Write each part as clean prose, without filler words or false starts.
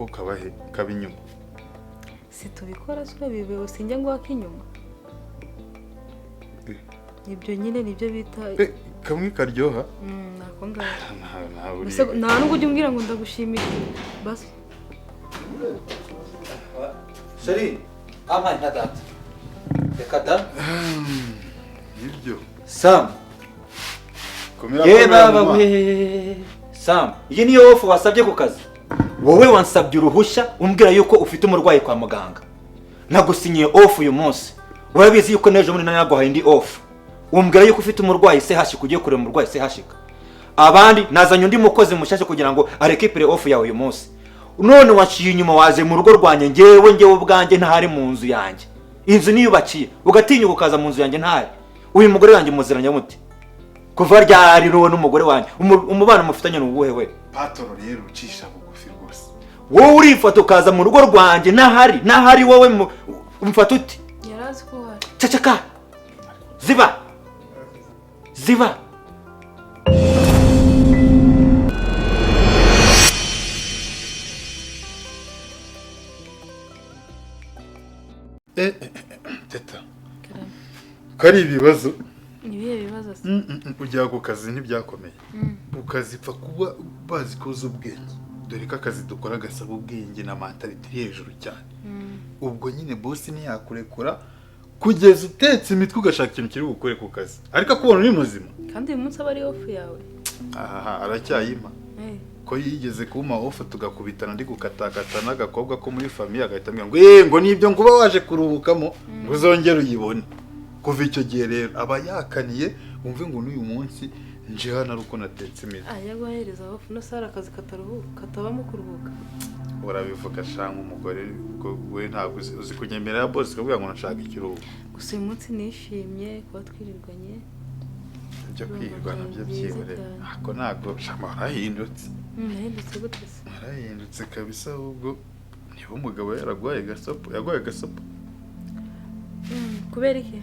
ko kabahe kabinyuma si tubikora sura bibeho sinjya ngo akinyuma ibyo nyine nibyo bita kamwe karyoha nako ngaho nta nubwo ujya umbwira ngo ndagushimira basi Sheri amaye na data reka da ibyo Sam baba we Sam iyi niyo ofu wasabye ku kazi wowe wansabye uruhushya umbwira yuko ufite umurwayi kwa muganga nagusinyiye ofu uyu munsi urabizi yuko nejo muri nanaguhaye indi ofu umbwira yuko ufite umurwayi se hashika ugiye kureba umurwayi se hashika abandi nazanye undi mukozi mushashe kugira ngo arekipire ofu yawe uyu munsi none waciye inyuma waje mu rugo rwanjye ngewe ubwanjye ntahari mu nzu yanjye inzu niyubakiye ugatinyuka ukaza mu nzu yanjye ntahari uyu mugore wanjye muziranye muti kuva ryari rowe n'umugore wanjye umubano mufitanye n'ubuhe we patoro rero ucisha bugufi rwose wowe urifata ukaza mu rugo rwanjye ntahari wowe umfata uti yarazi ko hari ceceka ziba teta kari ibibazo ibihe bibazo se ujya ku kazi ntibyakomeye ku kazi pfa kuba bazi ko uzi ubwenge dore ko akazi dukora gasaba ubwenge na mentality hejuru cyane ubwo nyine boss ntiyakurekura kugeza utetse imitwe ugashaka ikintu kiri bukore ku kazi ariko akubona uri muzima kandi uyu munsi aba ari ofu yawe aracyayima ko yigeze kuma ofu tugakubitana ndi gukatakata n'agakobwa ko muri famille agahita ambwira ngo ngo nibyo ngo uba waje kuruhukamo ngo uzongere uyibone kuva icyo gihe rero aba yakaniye wumve ngo n'uyu munsi nje hano uko natetse imizi yaguhereza ofu no sara akazi katabamo kuruhuka urabivuga shanga umugore we ntabwo uzi kunyemera ya boss kavuga ngo nashaka ikiruhuko gusa uyu munsi nishimye kuba twirirwanye byo kwirwa nabyo byibure ako ntabwo shama arahindutse gute se arahindutse kabisa ubwo niba umugabo yaguhaye gasopo kubera iki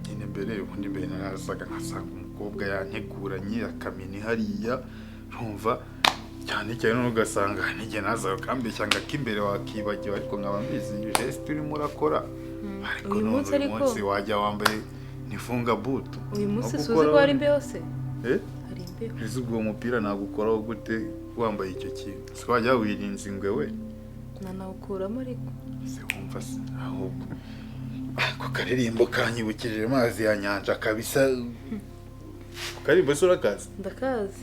nyine mbere narazaga nkasanga umukobwa yanteguranye akamini hariya ntumva cyane cyane ugasanga n'igihe nazaga kambeshya ngo akimbere wakibagiwe ariko nkaba mbizi geste urimo urakora ariko uyu munsi wajya wambaye nifunga butu uyu munsi suzi ko ari imbeho se hari imbeho izi ubwo mupira nagukoraho gute wambaye icyo kintu si wajya wirinze ingwe we nanawukuramo ariko se wumva se ahubwo ako karirimbo kanyibukije amazi ya nyanja kabisa karirimbo se urakazi ndakazi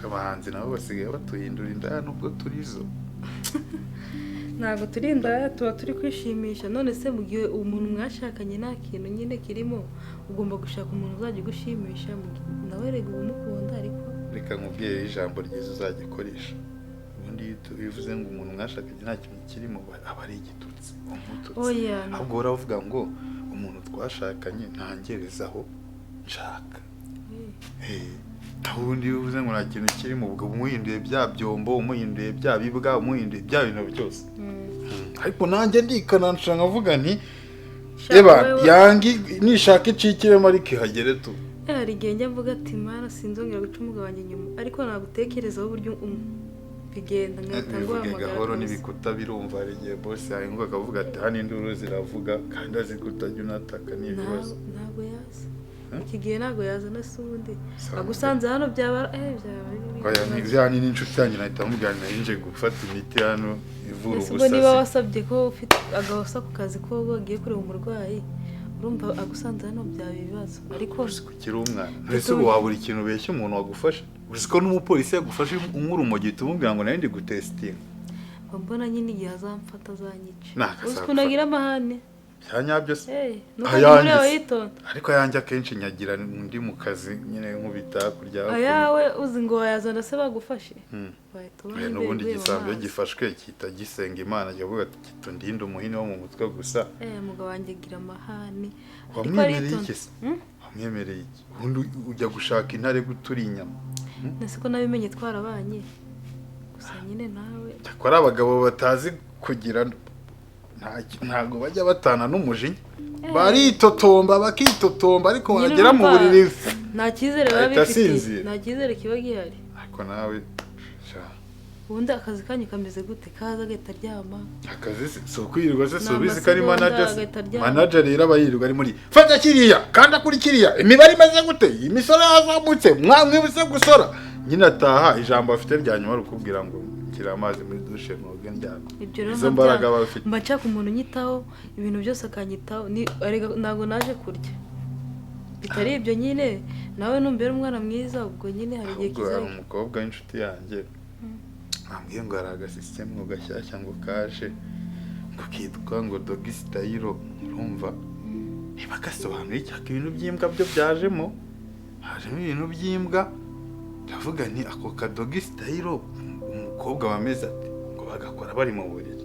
abahanzi nabo basigaye batuhindura indaya nubwo turizo ntabwo turi indaya tuba turi kwishimisha none se mu gihe umuntu mwashakanye nta kintu nyine kirimo ugomba gushaka umuntu uzajya ugushimisha nawe rega umukunda ariko reka nkubwire ijambo ryiza uzajya ukoresha ubundi iyo uvuze ngo umuntu mwashakanye nta kintu kirimo aba ari igitutsi umututsi ahubwo uravuga ngo umuntu twashakanye ntangerezaho nshaka ubundi iyo uvuze ngo nta kintu kirimo ubwo umuhinduye bya byombo umuhinduye bya bibwa umuhinduye bya bintu byose ariko nanjye ndikanansha nkavuga nti eba yangi nishaka icikiremo ariko ihagere tu hari igihe njya mvuga ati mara sinzongera guca umugabo wanjye inyuma ariko nagutekerezaho uburyo bigenda nkahita nguhamagara gahoro n'ibikuta birumva hari igihe bosi yahinguka akavuga ati hano induru ziravuga kandi azi kutajya unataka n'ibibazo ntabwo yaza iki gihe ntabwo yazana se ubundi agusanze hano byaba byani n'inshuti yanjye nahita mubwira nje gufata imiti hano ivura ubusazi ubwo niba wasabye ko ufite agahosa ku kazi ko wagiye kureba umurwayi urumva agusanze hano byaba ibibazo ariko kukiri umwana mbese ubu wabura ikintu ubeshya umuntu wagufasha uzi ko n'umupolisi yagufashe umwurumogi tumubwira ngo nawe ndi gutesitinga mbona nyine igihe azamfata azanyica uzi ko nagira amahane byanyabyo se ariko yanjye akenshi nyagira ndi mu kazi nyine nkubita kurya ayawe uzi ngo wayazana se bagufashe n'ubundi igisambo iyo gifashwe kita gisenga imana avuga ati kitundinde umuhini wo mu mutwe gusa umugabo wanjye agira amahane wamwemereye iki se wamwemereye iki ubundi ujya gushaka intare gutura inyama nese ko nabimenye twarabanye gusa nyine nawe ko ari abagabo batazi kugira ntago bajya batana n'umujinya baritotomba bakitotomba ariko wagera mu buriri nta cyizere baba bifitiye nta cyizere kiba gihari ariko nawe ubundi akazi kanyu kameze gute kaza agahita aryama akazi si ukwirirwa se Ni subizi ko ari amasegonda manager agahita aryama. manager rero aba yirirwa ari muri fata kiriya kanda kuri kiriya imibare imeze gute imisoro yazamutse mwamwibutse gusora nyine ataha ijambo afite rya nyuma rukubwira ngo nshyira amazi muri dushe ntoge njyana ibyo rero izo mbaraga aba afite mba nshaka umuntu unyitaho ibintu byose akanyitaho ntabwo naje kurya bitari ibyo nyine nawe numbera umwana mwiza ubwo nyine hari igihe ubwo hari kizaza umukobwa w'inshuti yanjye ambwiye ngo hari agasisitemu gashyashya ngo kaje ngo kitwa ngo dogi sitayiro urumva niba gasobanuye icyaka ibintu by'imbwa byo byajemo hajemo ibintu by'imbwa ndavuga nti ako kadogi sitayiro umukobwa wameze ati ngo bagakora bari mu buriri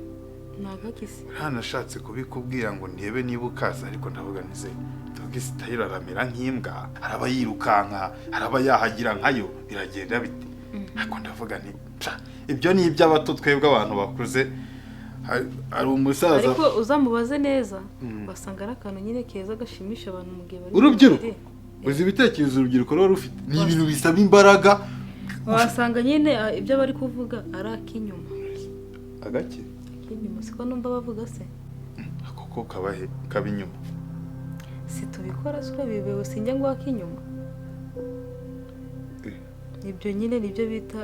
nagakisi uranashatse kubikubwira ngo ntebe niba ukaza ariko ndavuga nize dogi sitayiro aramera nk'imbwa araba yirukanka araba yahagira nkayo biragenda bite ariko ndavuga nti ibyo ni iby'abato twebwe abantu bakuze hari umusaza ariko uzamubaze neza basanga ari akantu nyine keza gashimisha abantu mu gihe bari urubyiruko uzi ibitekerezo urubyiruko ruba rufite ni ibintu bisaba imbaraga wasanga nyine ibyo bari kuvuga ari ak'inyuma agake ak'inyuma siko numva bavuga se ako ko kabahe kaba inyuma si tubikora siko bibewe sinjya ngo ak'inyuma ibyo nyine nibyo bita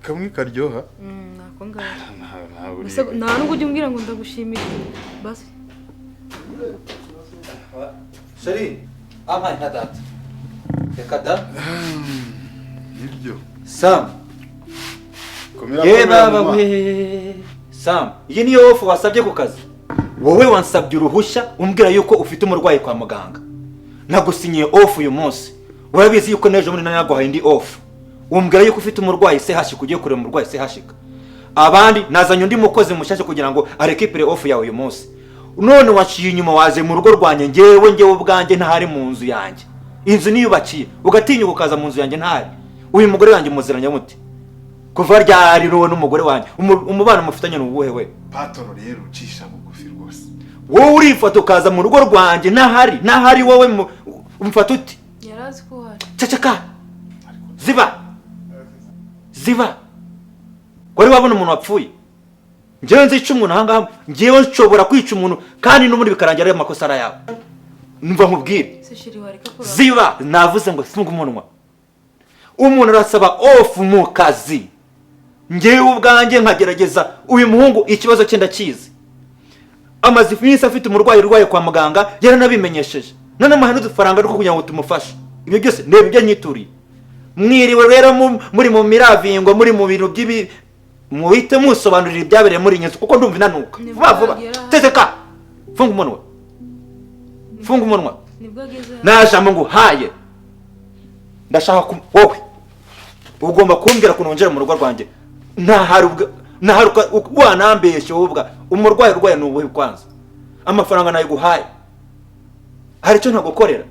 kamwe karyoha nako ngaho nta nubwo ujya umbwira ngo ndagushimire basi sheri amaye nka data reka da nibyo Sam baba we Sam iyi niyo ofu wasabye ku kazi wowe wansabye uruhushya umbwira yuko ufite umurwayi kwa muganga nagusinyiye ofu uyu munsi urabizi yuko nejo muri naguhaye indi ofu umbwira yuko ufite umurwayi se hashika ugiye kureba umurwayi se hashika abandi nazanye undi mukozi mushyashya kugira ngo arekipire ofu yawe uyu munsi none waciye inyuma waje mu rugo rwanjye ngewe ubwanjye ntahari mu nzu yanjye inzu niyubakiye ugatinyuka ukaza mu nzu yanjye ntahari uyu mugore wanjye muziranye muti kuva ryari wowe n'umugore wanjye umubano mufitanye n'ubuhe we patoro rero ucisha bugufi rwose wowe urifata ukaza mu rugo rwanjye ntahari wowe umfata uti yarazi ko uhari ceceka ziba wari wabona umuntu wapfuye ngewe nzica umuntu ahangaha ngewe nshobora kwica umuntu kandi n'ubundi bikarangira ari amakosa ari ayawe numva nkubwire ziba navuze ngo funga umunwa umuntu arasaba ofu mu kazi ngewe ubwanjye nkagerageza uyu muhungu ikibazo cye ndakizi amaze iminsi afite umurwayi urwaye kwa muganga yaranabimenyesheje none amuhaye n'udufaranga rwo kugira ngo tumufashe ibyo byose ndeba ibyo nyituriye mwiriwe rero muri mu miravingo muri mu bintu by'ibi muhite musobanurira ibyabereye muri inzu kuko ndumva inanuka vuba teteka funga umunwa najambo nguhaye ndashaka wowe ugomba kumbwira ko nongera mu rugo rwanjye ntaharuka wanambeshye wowe umurwayi urwaye ni ubuhe kwanza amafaranga nayiguhaye hari icyo ntagukorera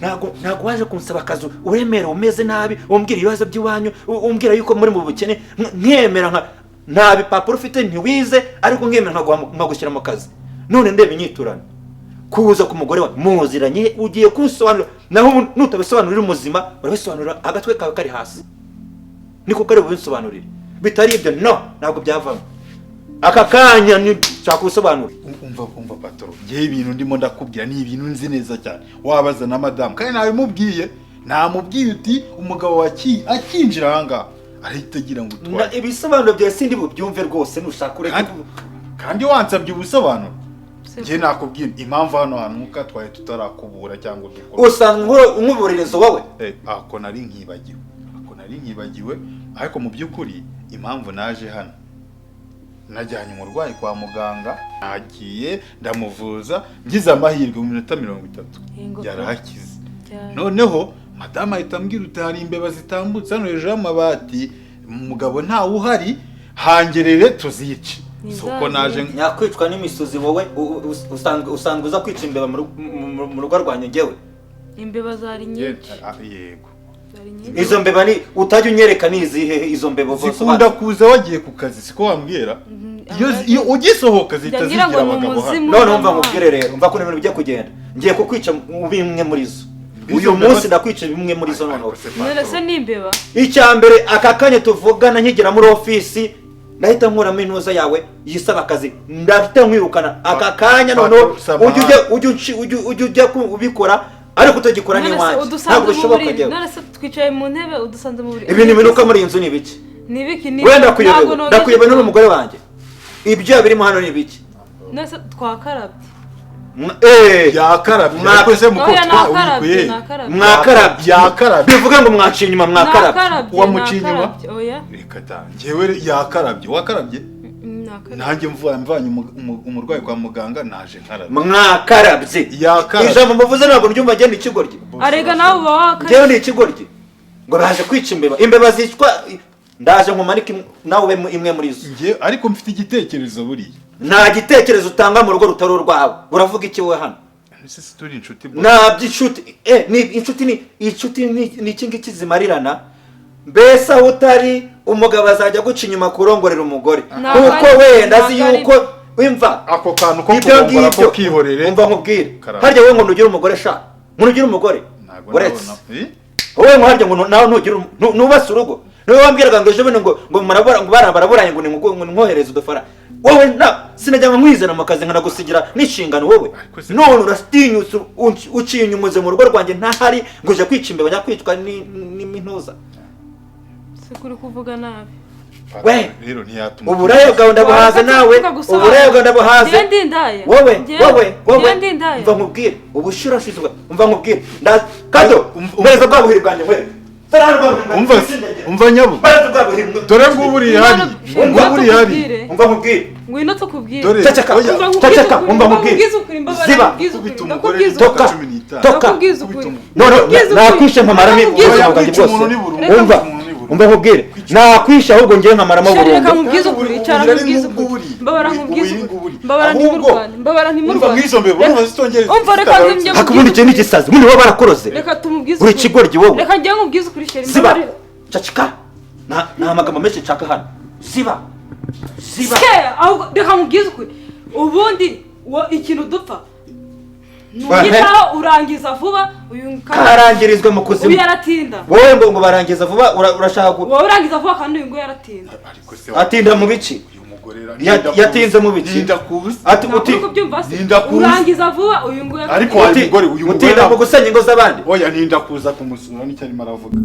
ntabwo waje kunsaba akazi uremera umeze nabi umbwira ibibazo by'iwanyu umbwira yuko muri mu bukene nkemera nta bipapuro ufite ntiwize ariko nkemera nkagushyira mu kazi none ndeba inyiturano kuza ku mugore wawe muziranye ugiye kunsobanurira naho nutabisobanurira umuzima urabisobanurira agatwe kawe kari hasi niko kari bubinsobanurire bitari ibyo ntabwo byavamo aka kanya nshaka kubisobanura umva patoro ngewe ibintu ndimo ndakubwira ni ibintu nzi neza cyane wabaza na madamu kandi nabimubwiye namubwiye uti umugabo akinjira ahangaha arahita agira ngo utware ibisobanuro byawe sindi bubyumve rwose nushaka ureke kandi wansabye ubusobanuro ngewe nakubwira impamvu hano hantu twaye tutarakubura cyangwa dukora usanga umuburirezo wowe ako nari nkibagiwe ariko mu by'ukuri impamvu naje hano najyanye umurwayi kwa muganga nagiye ndamuvuza ngize amahirwe mu minota 30 yarahakize noneho madamu ahita ambwira uti hari imbeba zitambutse hano hejuru y'amabati umugabo ntawe uhari hangerere tuzice soko naje nyakwicwa n'imisozi wowe usanga uza kwica imbeba mu rugo rwanjye ngewe imbeba zari nyinshi yego izo mbeba ni utajya unyereka nizihe izo mbeba zikunda kuza wagiye ku kazi siko wambwira iyo ugisohoka zihita zigira abagabo hano none umva nkubwire rero umva ko ibintu bijya kugenda ngiye kukwica bimwe muri zo uyu munsi ndakwica bimwe muri zo noneho. none se n'imbeba Icya mbere aka kanya tuvugana nkigera muri ofisi ndahita nkuramo intuza yawe yisaba akazi ndahita nkwirukana aka kanya noneho ujya ubikora ariko utagikora n'iwanjye ntabwo bishoboka njyewe. none se twicaye mu ntebe udusanze mu buriri. Ibintu binuka muri iyi nzu ni ibiki? ni ibiki wenda ndakuyobe n'umugore wanjye ibyo birimo hano ni ibiki? none se twakarabye yakarabye yakoze mu kotwa ubikuye mwakarabye yakarabye bivuga ngo mwaciye inyuma mwakarabye wamuciye inyuma reka ta njyewe yakarabye wakarabye nanjye mvanye umurwayi kwa muganga naje nkarabye mwakarabye yakarabye ijambo muvuze ntabwo ryumva genda ikigoryi arega nawe uba wakarabye njyewe ni ikigoryi ngo baje kwica imbeba zicwa ndaje nkumanike nawe imwe muri zo njye ariko mfite igitekerezo buriya nta gitekerezo utanga mu rugo rutari urwawe uravuga iki wowe hano ese turi inshuti ntabyo inshuti ni inshuti ni iki ngiki zimarirana mbese aho utari umugabo azajya guca inyuma kurongorera umugore kuko wenda azi yuko wimva ako kantu ko kurongora ko kihorere umva nkubwire harya wowe ngo ntugire umugore sha ntugire umugore uretse wowe ngo harya ngo nawe ntugire nubase urugo niwe wambwiraga ngo ejo bundi ngo baraburanye ngo nkohereze udufara wowe sinajya nkwizana mu kazi nkanagusigira n'inshingano wowe none uratinyutse uciye inyumuze mu rugo rwanjye ntahari ngo uje kwica imbeba nyakwicwa n'intuza sikuri kuvuga nabi we rero ntiyatuma uburayo bwawe ndabuhaze nawe uburayo bwawe ndabuhaze wowe mva nkubwire ubushirashizwe mva nkubwire kado mwereza bwa buhiri bwanjye we umva nyabu dore ngubu uri hari umva nkubwire ngwino tukubwire dore ceceka umva nkubwire ziba toka none nakwishe nkamaramo ubuzima bwanjye bwose umva nkubwire nakwishe ahubwo ngiye nkamaramo burundu reka nkubwize ukuri icara nkubwize ukuri mbabara nkubwize ukuri mbabara ntimurwane umva reka nzimye hakubundi ikintu n'igisazi ubundi baba barakuroze reka tumubwize uri ikigoryi wowe reka njye nkubwize ukuri sheri ziba cacika nta magambo menshi nshaka hano ziba reka nkubwize ukuri ubundi ikintu dupfa nugitaho urangiza vuba uyu karangirizwe mu kuzimu uyu yaratinda wowe ngo barangiza vuba urashaka wowe urangiza vuba kandi uyu ngo yaratinda atinda mu bici yatinze mu bici urangiza vuba uyu ngo ariko uyu mugore utinda mu gusenya ingo z'abandi oya ninda kuza kumusura nicyo arimo aravuga